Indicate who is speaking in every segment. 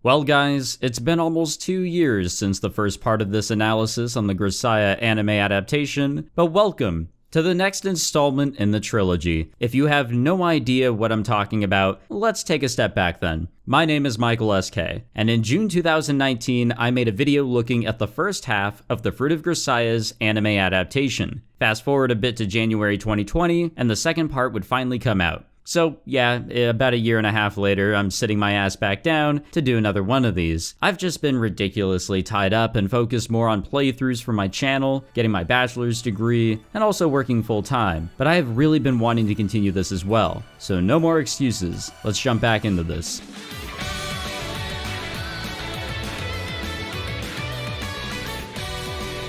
Speaker 1: Well guys, it's been almost 2 years since the first part of this analysis on the Grisaia anime adaptation, but welcome to the next installment in the trilogy. If you have no idea what I'm talking about, let's take a step back then. My name is Michael SK, and in June 2019, I made a video looking at the first half of the Fruit of Grisaia's anime adaptation. Fast forward a bit to January 2020, and the second part would finally come out. So yeah, about a year and a half later, I'm sitting my ass back down to do another one of these. I've just been ridiculously tied up and focused more on playthroughs for my channel, getting my bachelor's degree, and also working full time. But I have really been wanting to continue this as well. So no more excuses, let's jump back into this.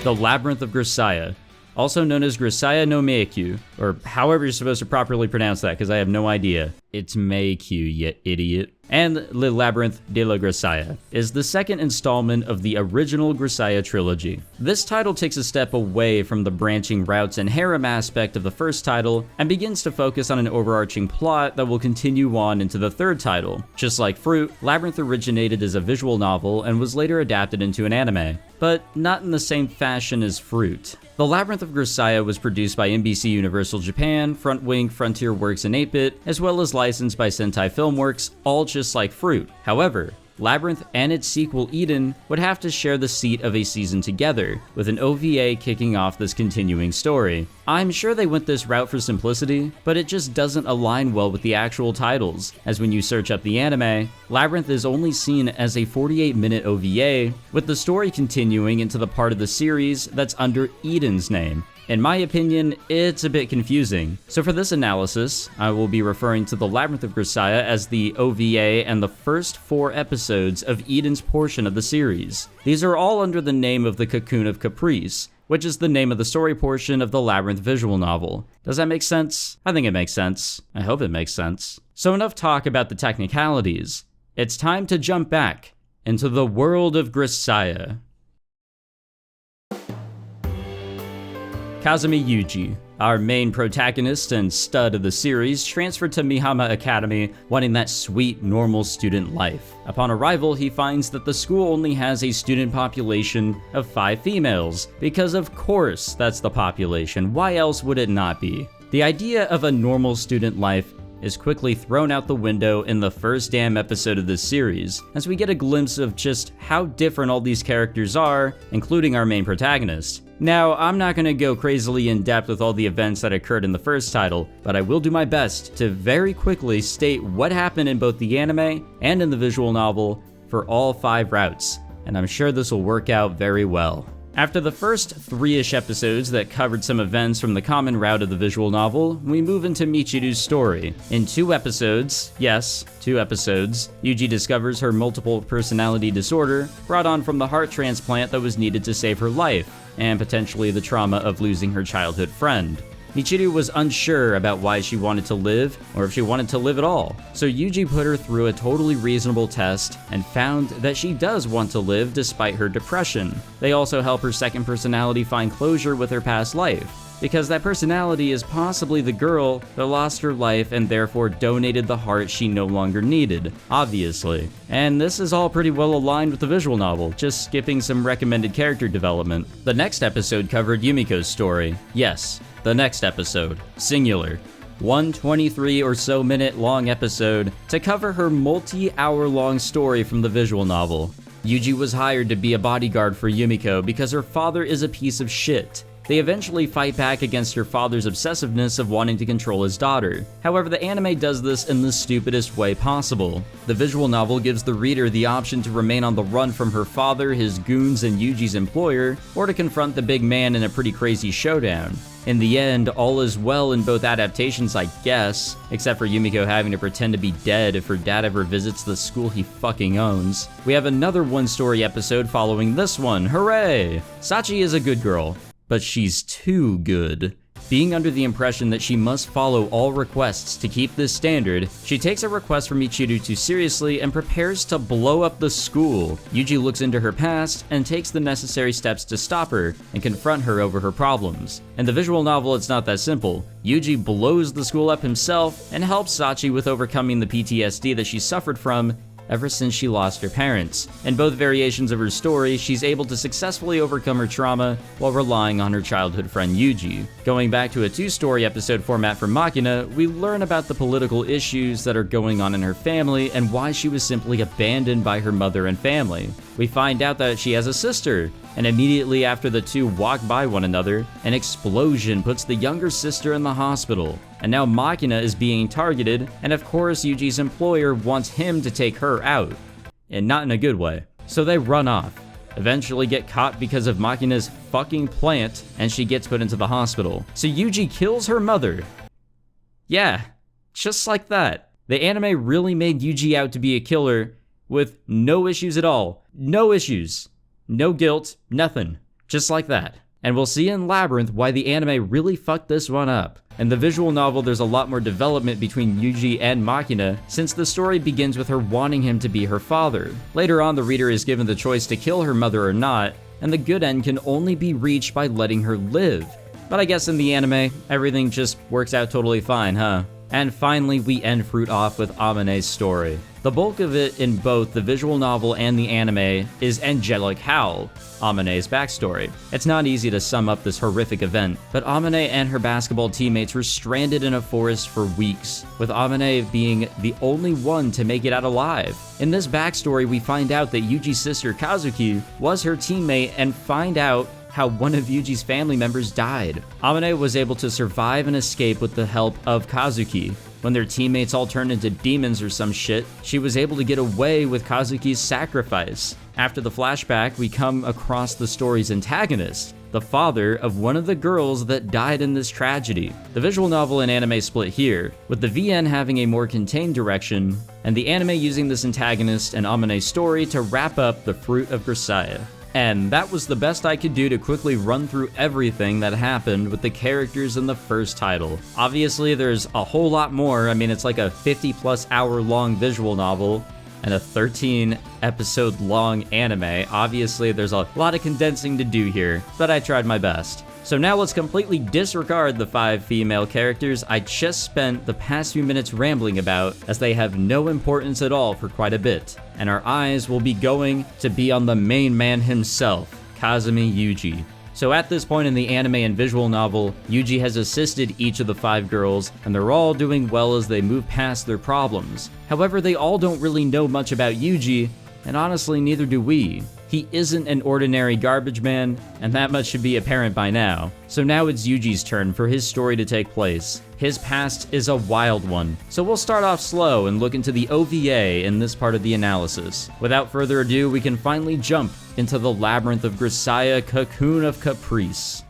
Speaker 1: The Labyrinth of Grisaia, also known as Grisaia no Meikyuu, or however you're supposed to properly pronounce that, because I have no idea. It's Meikyuu, you idiot. And Le Labyrinth de la Grisaia is the second installment of the original Grisaia trilogy. This title takes a step away from the branching routes and harem aspect of the first title and begins to focus on an overarching plot that will continue on into the third title. Just like Fruit, Labyrinth originated as a visual novel and was later adapted into an anime, but not in the same fashion as Fruit. The Labyrinth of Grisaia was produced by NBC Universal Japan, Frontwing, Frontier Works, and 8-Bit, as well as licensed by Sentai Filmworks, all just like Fruit. However, Labyrinth and its sequel Eden would have to share the seat of a season together, with an OVA kicking off this continuing story. I'm sure they went this route for simplicity, but it just doesn't align well with the actual titles, as when you search up the anime, Labyrinth is only seen as a 48-minute OVA, with the story continuing into the part of the series that's under Eden's name. In my opinion, it's a bit confusing. So for this analysis, I will be referring to the Labyrinth of Grisaia as the OVA and the first 4 episodes of Eden's portion of the series. These are all under the name of the Cocoon of Caprice, which is the name of the story portion of the Labyrinth visual novel. Does that make sense? I think it makes sense. I hope it makes sense. So enough talk about the technicalities. It's time to jump back into the world of Grisaia. Kazami Yuuji, our main protagonist and stud of the series, transferred to Mihama Academy, wanting that sweet, normal student life. Upon arrival, he finds that the school only has a student population of 5 females, because of course that's the population, why else would it not be? The idea of a normal student life is quickly thrown out the window in the first damn episode of this series, as we get a glimpse of just how different all these characters are, including our main protagonist. Now, I'm not gonna go crazily in depth with all the events that occurred in the first title, but I will do my best to very quickly state what happened in both the anime and in the visual novel for all 5 routes, and I'm sure this will work out very well. After the first 3-ish episodes that covered some events from the common route of the visual novel, we move into Meikyuu's story. In 2 episodes, yes, 2 episodes, Yuuji discovers her multiple personality disorder brought on from the heart transplant that was needed to save her life, and potentially the trauma of losing her childhood friend. Meikyuu was unsure about why she wanted to live, or if she wanted to live at all. So Yuuji put her through a totally reasonable test and found that she does want to live despite her depression. They also help her second personality find closure with her past life, because that personality is possibly the girl that lost her life and therefore donated the heart she no longer needed, obviously. And this is all pretty well aligned with the visual novel, just skipping some recommended character development. The next episode covered Yumiko's story. Yes, the next episode, singular. One 23 or so minute long episode to cover her multi-hour long story from the visual novel. Yuuji was hired to be a bodyguard for Yumiko because her father is a piece of shit. They eventually fight back against her father's obsessiveness of wanting to control his daughter. However, the anime does this in the stupidest way possible. The visual novel gives the reader the option to remain on the run from her father, his goons, and Yuuji's employer, or to confront the big man in a pretty crazy showdown. In the end, all is well in both adaptations, I guess, except for Yumiko having to pretend to be dead if her dad ever visits the school he fucking owns. We have another one-story episode following this one, hooray! Sachi is a good girl, but she's too good. Being under the impression that she must follow all requests to keep this standard, she takes a request from Meikyuu too seriously and prepares to blow up the school. Yuuji looks into her past and takes the necessary steps to stop her and confront her over her problems. In the visual novel, it's not that simple. Yuuji blows the school up himself and helps Sachi with overcoming the PTSD that she suffered from ever since she lost her parents. In both variations of her story, she's able to successfully overcome her trauma while relying on her childhood friend Yuuji. Going back to a 2-story episode format for Machina, we learn about the political issues that are going on in her family and why she was simply abandoned by her mother and family. We find out that she has a sister, and immediately after the two walk by one another, an explosion puts the younger sister in the hospital. And now Machina is being targeted, and of course Yuuji's employer wants him to take her out. And not in a good way. So they run off, eventually get caught because of Machina's fucking plant, and she gets put into the hospital. So Yuuji kills her mother. Yeah, just like that. The anime really made Yuuji out to be a killer with no issues at all. No issues. No guilt, nothing. Just like that. And we'll see in Labyrinth why the anime really fucked this one up. In the visual novel, there's a lot more development between Yuuji and Machina, since the story begins with her wanting him to be her father. Later on, the reader is given the choice to kill her mother or not, and the good end can only be reached by letting her live. But I guess in the anime, everything just works out totally fine, huh? And finally, we end Fruit off with Amane's story. The bulk of it in both the visual novel and the anime is Angelic Howl, Amane's backstory. It's not easy to sum up this horrific event, but Amane and her basketball teammates were stranded in a forest for weeks, with Amane being the only one to make it out alive. In this backstory, we find out that Yuuji's sister Kazuki was her teammate and find out how one of Yuuji's family members died. Amane was able to survive and escape with the help of Kazuki. When their teammates all turned into demons or some shit, she was able to get away with Kazuki's sacrifice. After the flashback, we come across the story's antagonist, the father of one of the girls that died in this tragedy. The visual novel and anime split here, with the VN having a more contained direction, and the anime using this antagonist and Amane's story to wrap up the Fruit of Grisaia. And that was the best I could do to quickly run through everything that happened with the characters in the first title. Obviously, there's a whole lot more. I mean, it's like a 50+ hour long visual novel and a 13 episode long anime. Obviously, there's a lot of condensing to do here, but I tried my best. So now let's completely disregard the 5 female characters I just spent the past few minutes rambling about, as they have no importance at all for quite a bit. And our eyes will be going to be on the main man himself, Kazami Yuuji. So at this point in the anime and visual novel, Yuuji has assisted each of the 5 girls, and they're all doing well as they move past their problems. However, they all don't really know much about Yuuji, and honestly, neither do we. He isn't an ordinary garbage man, and that much should be apparent by now. So now it's Yuuji's turn for his story to take place. His past is a wild one, so we'll start off slow and look into the OVA in this part of the analysis. Without further ado, we can finally jump into the Labyrinth of Grisaia, Cocoon of Caprice.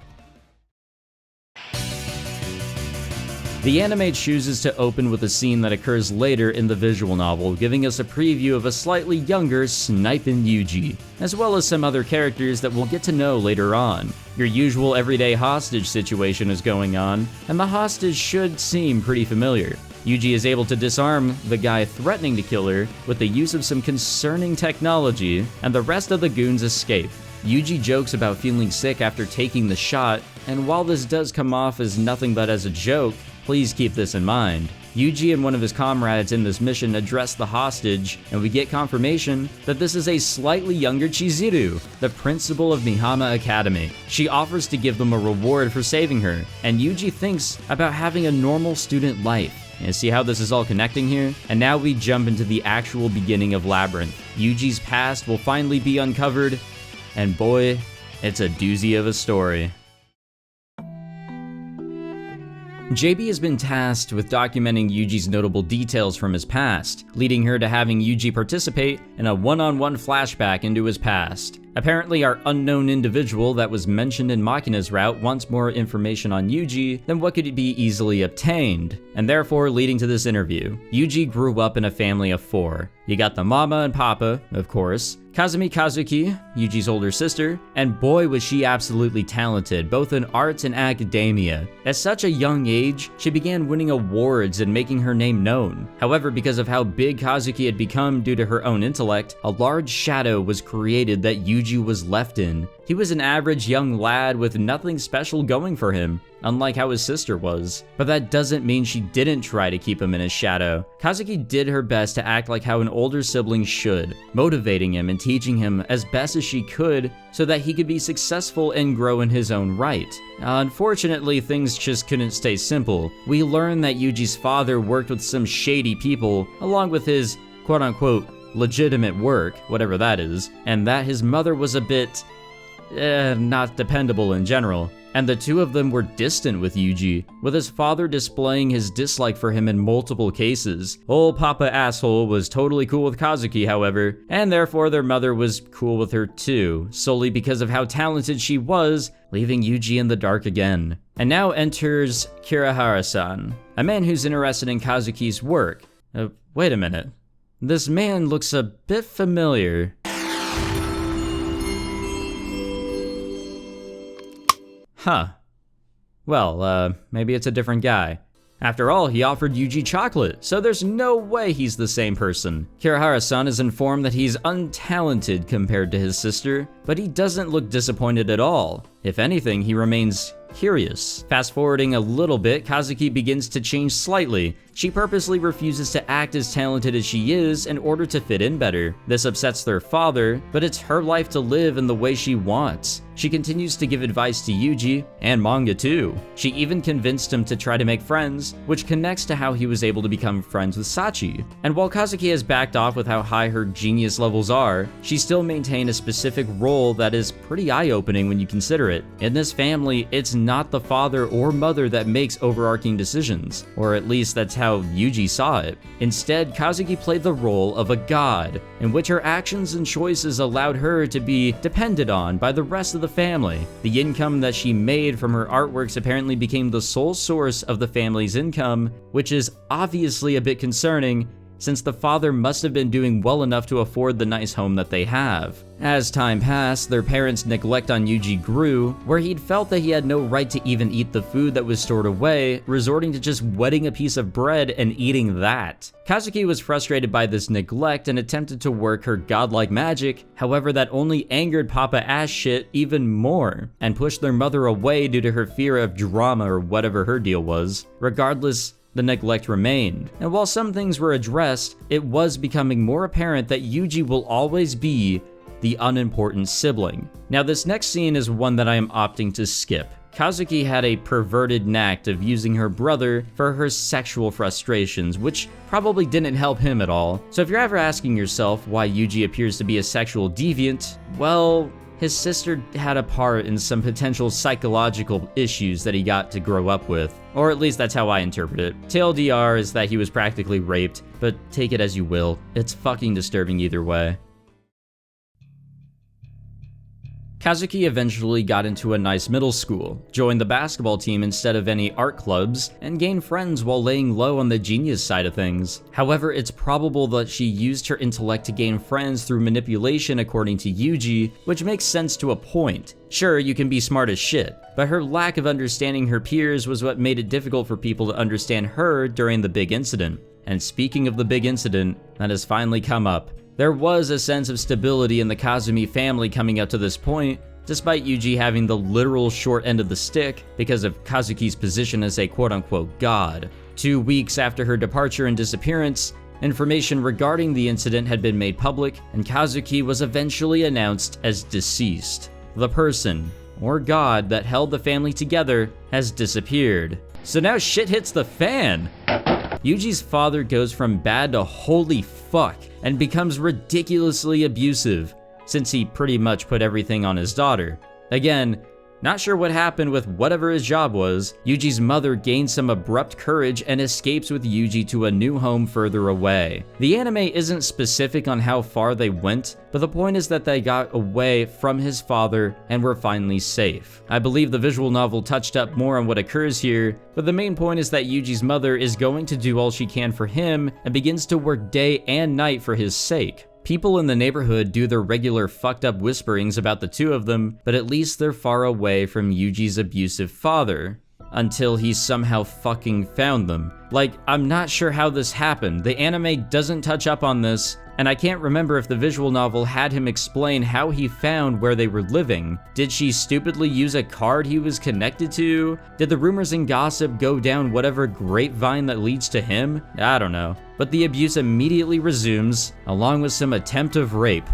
Speaker 1: The anime chooses to open with a scene that occurs later in the visual novel, giving us a preview of a slightly younger sniping Yuuji, as well as some other characters that we'll get to know later on. Your usual everyday hostage situation is going on, and the hostage should seem pretty familiar. Yuuji is able to disarm the guy threatening to kill her with the use of some concerning technology, and the rest of the goons escape. Yuuji jokes about feeling sick after taking the shot, and while this does come off as nothing but as a joke, please keep this in mind. Yuuji and one of his comrades in this mission address the hostage, and we get confirmation that this is a slightly younger Chizuru, the principal of Mihama Academy. She offers to give them a reward for saving her, and Yuuji thinks about having a normal student life. And see how this is all connecting here? And now we jump into the actual beginning of Labyrinth. Yuuji's past will finally be uncovered, and boy, it's a doozy of a story. JB has been tasked with documenting Yuuji's notable details from his past, leading her to having Yuuji participate in a one-on-one flashback into his past. Apparently, our unknown individual that was mentioned in Machina's route wants more information on Yuuji than what could be easily obtained, and therefore leading to this interview. Yuuji grew up in a family of 4. You got the mama and papa, of course, Kazami Kazuki, Yuuji's older sister, and boy was she absolutely talented, both in arts and academia. At such a young age, she began winning awards and making her name known. However, because of how big Kazuki had become due to her own intellect, a large shadow was created that Yuuji Yuuji was left in. He was an average young lad with nothing special going for him, unlike how his sister was. But that doesn't mean she didn't try to keep him in his shadow. Kazuki did her best to act like how an older sibling should, motivating him and teaching him as best as she could so that he could be successful and grow in his own right. Unfortunately, things just couldn't stay simple. We learn that Yuuji's father worked with some shady people, along with his quote-unquote legitimate work, whatever that is, and that his mother was a bit, not dependable in general. And the two of them were distant with Yuuji, with his father displaying his dislike for him in multiple cases. Old Papa Asshole was totally cool with Kazuki, however, and therefore their mother was cool with her too, solely because of how talented she was, leaving Yuuji in the dark again. And now enters Kirihara-san, a man who's interested in Kazuki's work. Wait a minute. This man looks a bit familiar. Huh. Well, maybe it's a different guy. After all, he offered Yuuji chocolate, so there's no way he's the same person. Kirihara-san is informed that he's untalented compared to his sister, but he doesn't look disappointed at all. If anything, he remains curious. Fast forwarding a little bit, Kazuki begins to change slightly. She purposely refuses to act as talented as she is in order to fit in better. This upsets their father, but it's her life to live in the way she wants. She continues to give advice to Yuuji, and manga too. She even convinced him to try to make friends, which connects to how he was able to become friends with Sachi. And while Kazuki has backed off with how high her genius levels are, she still maintained a specific role that is pretty eye-opening when you consider it. In this family, it's not the father or mother that makes overarching decisions, or at least that's how Yuuji saw it. Instead, Kazuki played the role of a god, in which her actions and choices allowed her to be depended on by the rest of the family. The income that she made from her artworks apparently became the sole source of the family's income, which is obviously a bit concerning, since the father must have been doing well enough to afford the nice home that they have. As time passed, their parents' neglect on Yuuji grew, where he'd felt that he had no right to even eat the food that was stored away, resorting to just wetting a piece of bread and eating that. Kazuki was frustrated by this neglect and attempted to work her godlike magic, however that only angered Papa Ass shit even more, and pushed their mother away due to her fear of drama or whatever her deal was. Regardless, the neglect remained, and while some things were addressed, it was becoming more apparent that Yuuji will always be the unimportant sibling. Now this next scene is one that I am opting to skip. Kazuki had a perverted knack of using her brother for her sexual frustrations, which probably didn't help him at all. So if you're ever asking yourself why Yuuji appears to be a sexual deviant, well, his sister had a part in some potential psychological issues that he got to grow up with. Or at least that's how I interpret it. TLDR is that he was practically raped, but take it as you will. It's fucking disturbing either way. Kazuki eventually got into a nice middle school, joined the basketball team instead of any art clubs, and gained friends while laying low on the genius side of things. However, it's probable that she used her intellect to gain friends through manipulation according to Yuuji, which makes sense to a point. Sure, you can be smart as shit, but her lack of understanding her peers was what made it difficult for people to understand her during the big incident. And speaking of the big incident that has finally come up, there was a sense of stability in the Kazumi family coming up to this point, despite Yuuji having the literal short end of the stick because of Kazuki's position as a quote-unquote god. 2 weeks after her departure and disappearance, information regarding the incident had been made public, and Kazuki was eventually announced as deceased. The person, or god, that held the family together has disappeared. So now shit hits the fan! Yuuji's father goes from bad to holy fuck and becomes ridiculously abusive, since he pretty much put everything on his daughter. Again, not sure what happened with whatever his job was. Yuuji's mother gains some abrupt courage and escapes with Yuuji to a new home further away. The anime isn't specific on how far they went, but the point is that they got away from his father and were finally safe. I believe the visual novel touched up more on what occurs here, but the main point is that Yuuji's mother is going to do all she can for him and begins to work day and night for his sake. People in the neighborhood do their regular fucked up whisperings about the two of them, but at least they're far away from Yuuji's abusive father. Until he somehow fucking found them. Like, I'm not sure how this happened. The anime doesn't touch up on this, and I can't remember if the visual novel had him explain how he found where they were living. Did she stupidly use a card he was connected to? Did the rumors and gossip go down whatever grapevine that leads to him? I don't know. But the abuse immediately resumes, along with some attempt of rape.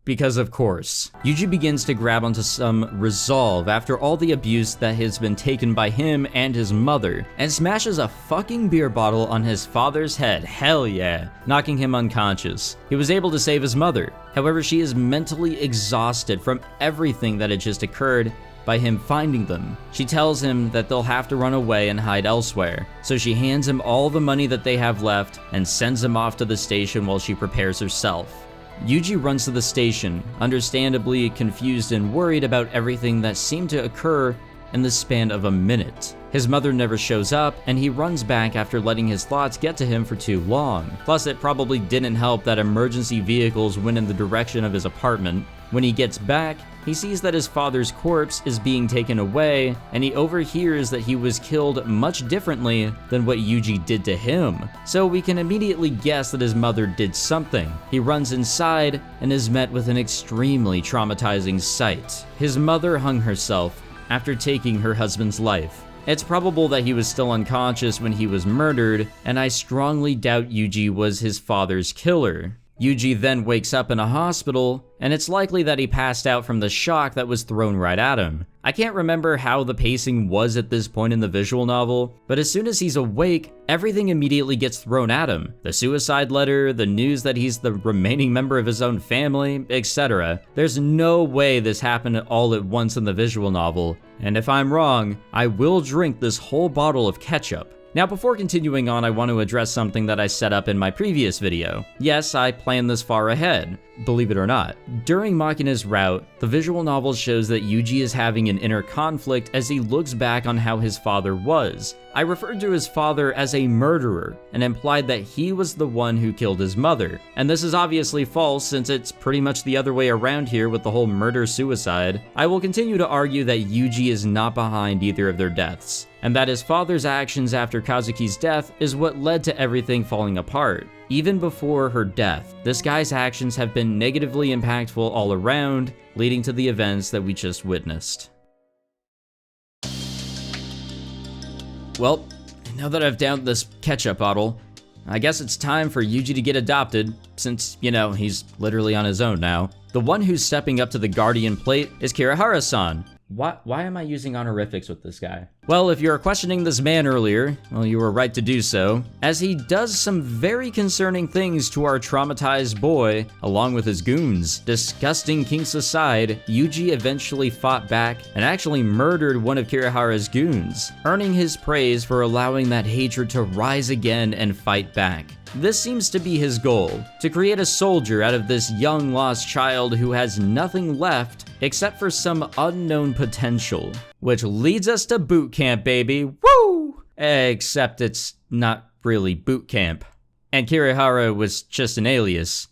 Speaker 1: Because of course, Yuuji begins to grab onto some resolve after all the abuse that has been taken by him and his mother, and smashes a fucking beer bottle on his father's head, hell yeah, knocking him unconscious. He was able to save his mother, however she is mentally exhausted from everything that had just occurred by him finding them. She tells him that they'll have to run away and hide elsewhere, so she hands him all the money that they have left and sends him off to the station while she prepares herself. Yuuji runs to the station, understandably confused and worried about everything that seemed to occur in the span of a minute. His mother never shows up, and he runs back after letting his thoughts get to him for too long. Plus, it probably didn't help that emergency vehicles went in the direction of his apartment. When he gets back, he sees that his father's corpse is being taken away, and he overhears that he was killed much differently than what Yuuji did to him. So we can immediately guess that his mother did something. He runs inside and is met with an extremely traumatizing sight. His mother hung herself after taking her husband's life. It's probable that he was still unconscious when he was murdered, and I strongly doubt Yuuji was his father's killer. Yuuji then wakes up in a hospital, and it's likely that he passed out from the shock that was thrown right at him. I can't remember how the pacing was at this point in the visual novel, but as soon as he's awake, everything immediately gets thrown at him. The suicide letter, the news that he's the remaining member of his own family, etc. There's no way this happened all at once in the visual novel, and if I'm wrong, I will drink this whole bottle of ketchup. Now, before continuing on, I want to address something that I set up in my previous video. Yes, I planned this far ahead, believe it or not. During Makina's route, the visual novel shows that Yuuji is having an inner conflict as he looks back on how his father was. I referred to his father as a murderer and implied that he was the one who killed his mother. And this is obviously false since it's pretty much the other way around here with the whole murder-suicide. I will continue to argue that Yuuji is not behind either of their deaths, and that his father's actions after Kazuki's death is what led to everything falling apart. Even before her death, this guy's actions have been negatively impactful all around, leading to the events that we just witnessed. Well, now that I've downed this ketchup bottle, I guess it's time for Yuuji to get adopted, since, you know, he's literally on his own now. The one who's stepping up to the guardian plate is Kirihara-san. Why am I using honorifics with this guy? Well, if you were questioning this man earlier, well, you were right to do so, as he does some very concerning things to our traumatized boy, along with his goons. Disgusting kinks aside, Yuuji eventually fought back and actually murdered one of Kirihara's goons, earning his praise for allowing that hatred to rise again and fight back. This seems to be his goal, to create a soldier out of this young lost child who has nothing left except for some unknown potential. Which leads us to boot camp, baby, woo! Except it's not really boot camp. And Kirihara was just an alias.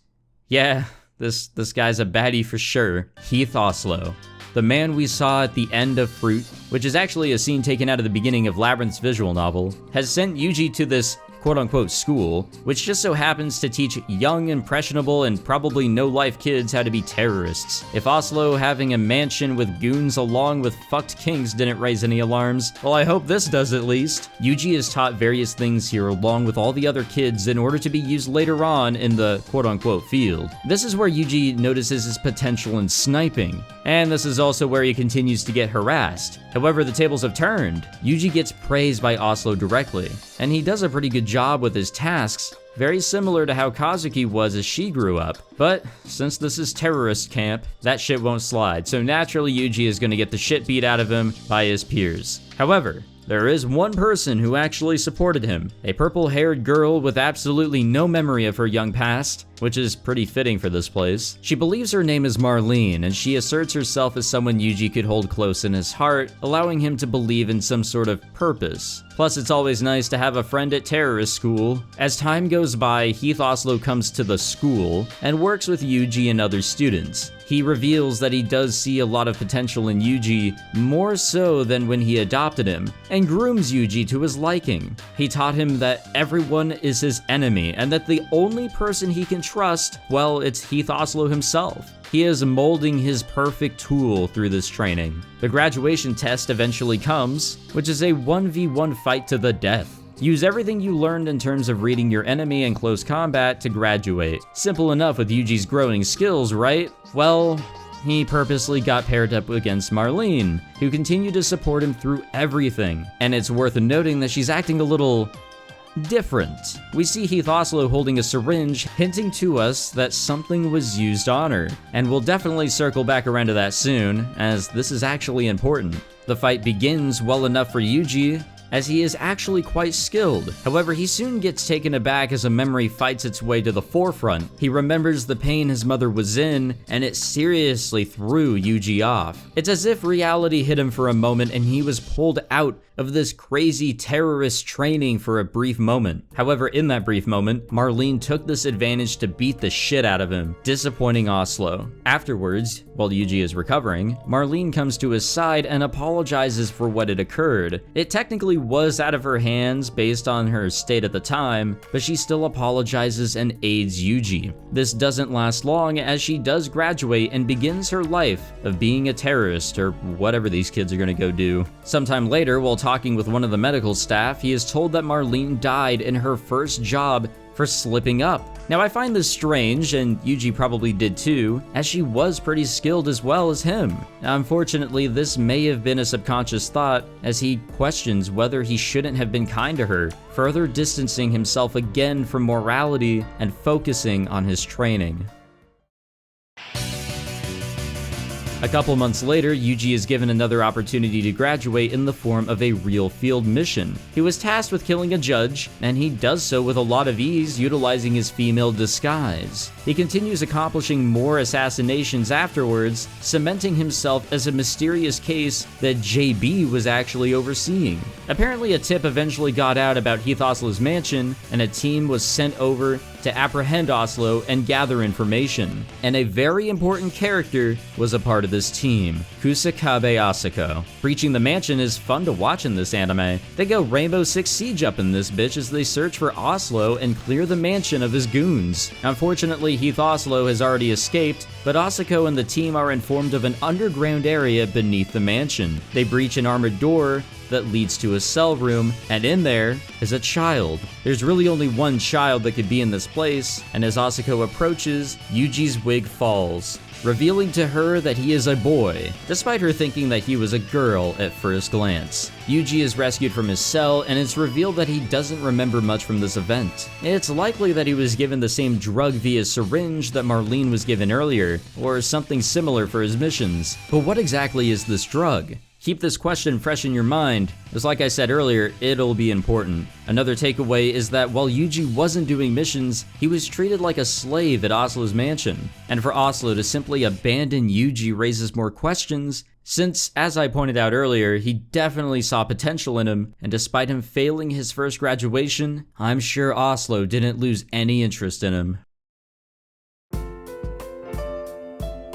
Speaker 1: Yeah, this guy's a baddie for sure. Heath Oslo, the man we saw at the end of Fruit, which is actually a scene taken out of the beginning of Labyrinth's visual novel, has sent Yuuji to this quote-unquote school, which just so happens to teach young, impressionable, and probably no-life kids how to be terrorists. If Oslo having a mansion with goons along with fucked kings didn't raise any alarms, well, I hope this does at least. Yuuji is taught various things here along with all the other kids in order to be used later on in the quote-unquote field. This is where Yuuji notices his potential in sniping, and this is also where he continues to get harassed. However, the tables have turned. Yuuji gets praised by Oslo directly, and he does a pretty good job with his tasks, very similar to how Kazuki was as she grew up. But since this is terrorist camp, that shit won't slide, so naturally Yuuji is gonna get the shit beat out of him by his peers. However, there is one person who actually supported him, a purple-haired girl with absolutely no memory of her young past, which is pretty fitting for this place. She believes her name is Marlene, and she asserts herself as someone Yuuji could hold close in his heart, allowing him to believe in some sort of purpose. Plus, it's always nice to have a friend at terrorist school. As time goes goes by, Heath Oslo comes to the school and works with Yuuji and other students. He reveals that he does see a lot of potential in Yuuji, more so than when he adopted him, and grooms Yuuji to his liking. He taught him that everyone is his enemy, and that the only person he can trust, well, it's Heath Oslo himself. He is molding his perfect tool through this training. The graduation test eventually comes, which is a 1v1 fight to the death. Use everything you learned in terms of reading your enemy in close combat to graduate. Simple enough with Yuuji's growing skills, right? Well, he purposely got paired up against Marlene, who continued to support him through everything. And it's worth noting that she's acting a little different. We see Heath Oslo holding a syringe, hinting to us that something was used on her. And we'll definitely circle back around to that soon, as this is actually important. The fight begins well enough for Yuuji, as he is actually quite skilled. However, he soon gets taken aback as a memory fights its way to the forefront. He remembers the pain his mother was in, and it seriously threw Yuuji off. It's as if reality hit him for a moment and he was pulled out of this crazy terrorist training for a brief moment. However, in that brief moment, Marlene took this advantage to beat the shit out of him, disappointing Oslo. Afterwards, while Yuuji is recovering, Marlene comes to his side and apologizes for what had occurred. It technically was out of her hands based on her state at the time, but she still apologizes and aids Yuuji. This doesn't last long, as she does graduate and begins her life of being a terrorist, or whatever these kids are gonna go do. Sometime later, while talking with one of the medical staff, he is told that Marlene died in her first job for slipping up. Now, I find this strange, and Yuuji probably did too, as she was pretty skilled as well as him. Unfortunately, this may have been a subconscious thought, as he questions whether he shouldn't have been kind to her, further distancing himself again from morality and focusing on his training. A couple months later, Yuuji is given another opportunity to graduate in the form of a real field mission. He was tasked with killing a judge, and he does so with a lot of ease, utilizing his female disguise. He continues accomplishing more assassinations afterwards, cementing himself as a mysterious case that JB was actually overseeing. Apparently, a tip eventually got out about Heath Oslo's mansion, and a team was sent over to apprehend Oslo and gather information. And a very important character was a part of this team, Kusakabe Asako. Breaching the mansion is fun to watch in this anime. They go Rainbow Six Siege up in this bitch as they search for Oslo and clear the mansion of his goons. Unfortunately, Heath Oslo has already escaped, but Asako and the team are informed of an underground area beneath the mansion. They breach an armored door that leads to a cell room, and in there is a child. There's really only one child that could be in this place, and as Asako approaches, Yuuji's wig falls, revealing to her that he is a boy, despite her thinking that he was a girl at first glance. Yuuji is rescued from his cell, and it's revealed that he doesn't remember much from this event. It's likely that he was given the same drug via syringe that Marlene was given earlier, or something similar for his missions. But what exactly is this drug? Keep this question fresh in your mind, as like I said earlier, it'll be important. Another takeaway is that while Yuuji wasn't doing missions, he was treated like a slave at Oslo's mansion. And for Oslo to simply abandon Yuuji raises more questions, since, as I pointed out earlier, he definitely saw potential in him, and despite him failing his first graduation, I'm sure Oslo didn't lose any interest in him.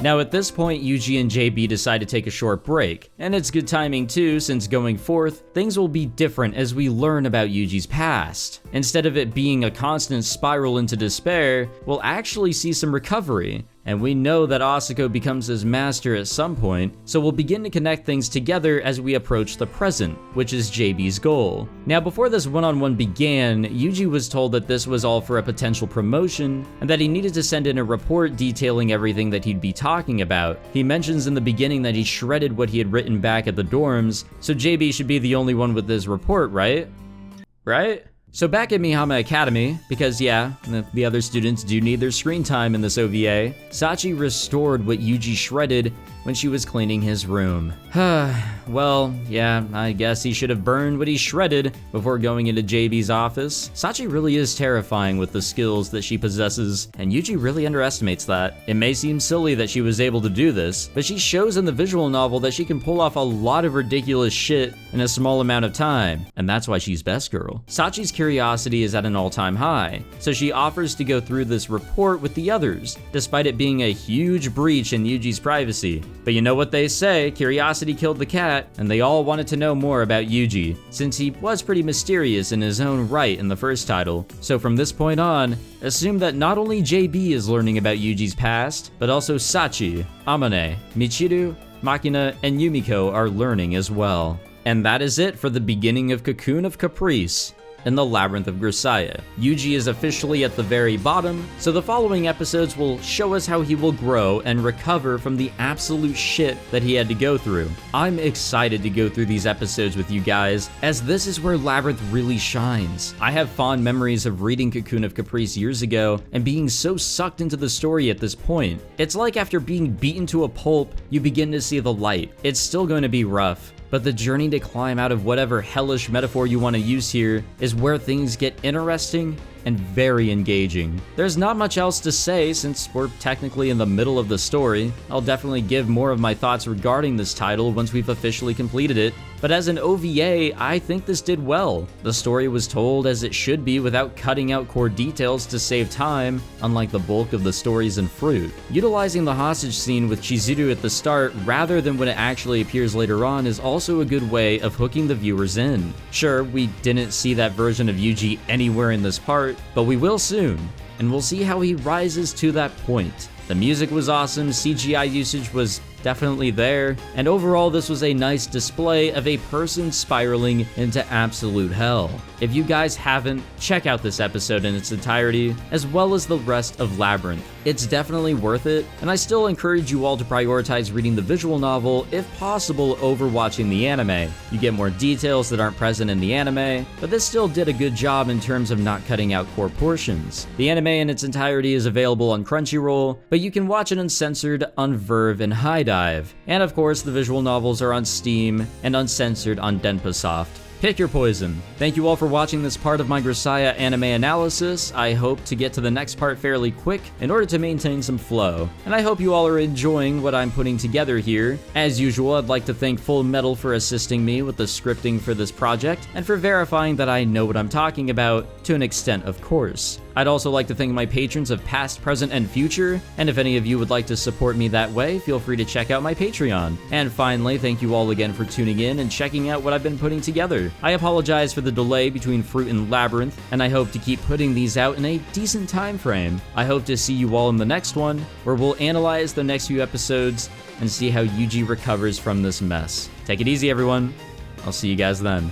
Speaker 1: Now at this point, Yuuji and JB decide to take a short break, and it's good timing too, since going forth, things will be different as we learn about Yuuji's past. Instead of it being a constant spiral into despair, we'll actually see some recovery, and we know that Asako becomes his master at some point, so we'll begin to connect things together as we approach the present, which is JB's goal. Now before this one-on-one began, Yuuji was told that this was all for a potential promotion, and that he needed to send in a report detailing everything that he'd be talking about. He mentions in the beginning that he shredded what he had written back at the dorms, so JB should be the only one with this report, right? Right? So back at Mihama Academy, because yeah, the other students do need their screen time in this OVA, Sachi restored what Yuuji shredded when she was cleaning his room. Well, yeah, I guess he should have burned what he shredded before going into JB's office. Sachi really is terrifying with the skills that she possesses, and Yuuji really underestimates that. It may seem silly that she was able to do this, but she shows in the visual novel that she can pull off a lot of ridiculous shit in a small amount of time, and that's why she's best girl. Sachi's curiosity is at an all-time high, so she offers to go through this report with the others, despite it being a huge breach in Yuuji's privacy. But you know what they say, curiosity killed the cat, and they all wanted to know more about Yuuji, since he was pretty mysterious in his own right in the first title. So from this point on, assume that not only JB is learning about Yuuji's past, but also Sachi, Amane, Michiru, Makina, and Yumiko are learning as well. And that is it for the beginning of Cocoon of Caprice in the Labyrinth of Grisaia. Yuuji is officially at the very bottom, so the following episodes will show us how he will grow and recover from the absolute shit that he had to go through. I'm excited to go through these episodes with you guys, as this is where Labyrinth really shines. I have fond memories of reading Cocoon of Caprice years ago and being so sucked into the story at this point. It's like after being beaten to a pulp, you begin to see the light. It's still going to be rough, but the journey to climb out of whatever hellish metaphor you want to use here is where things get interesting and very engaging. There's not much else to say since we're technically in the middle of the story. I'll definitely give more of my thoughts regarding this title once we've officially completed it, but as an OVA, I think this did well. The story was told as it should be without cutting out core details to save time, unlike the bulk of the stories in Fruit. Utilizing the hostage scene with Chizuru at the start rather than when it actually appears later on is also a good way of hooking the viewers in. Sure, we didn't see that version of Yuuji anywhere in this part, but we will soon, and we'll see how he rises to that point. The music was awesome, CGI usage was definitely there, and overall this was a nice display of a person spiraling into absolute hell. If you guys haven't, check out this episode in its entirety, as well as the rest of Labyrinth. It's definitely worth it, and I still encourage you all to prioritize reading the visual novel, if possible, over watching the anime. You get more details that aren't present in the anime, but this still did a good job in terms of not cutting out core portions. The anime in its entirety is available on Crunchyroll, but you can watch it uncensored on Verve and HiDive. And of course, the visual novels are on Steam and uncensored on Denpasoft. Pick your poison. Thank you all for watching this part of my Grisaia Anime Analysis. I hope to get to the next part fairly quick in order to maintain some flow. And I hope you all are enjoying what I'm putting together here. As usual, I'd like to thank fullmetal for assisting me with the scripting for this project, and for verifying that I know what I'm talking about, to an extent of course. I'd also like to thank my patrons of past, present, and future, and if any of you would like to support me that way, feel free to check out my Patreon. And finally, thank you all again for tuning in and checking out what I've been putting together. I apologize for the delay between Fruit and Labyrinth, and I hope to keep putting these out in a decent time frame. I hope to see you all in the next one, where we'll analyze the next few episodes and see how Yuuji recovers from this mess. Take it easy, everyone. I'll see you guys then.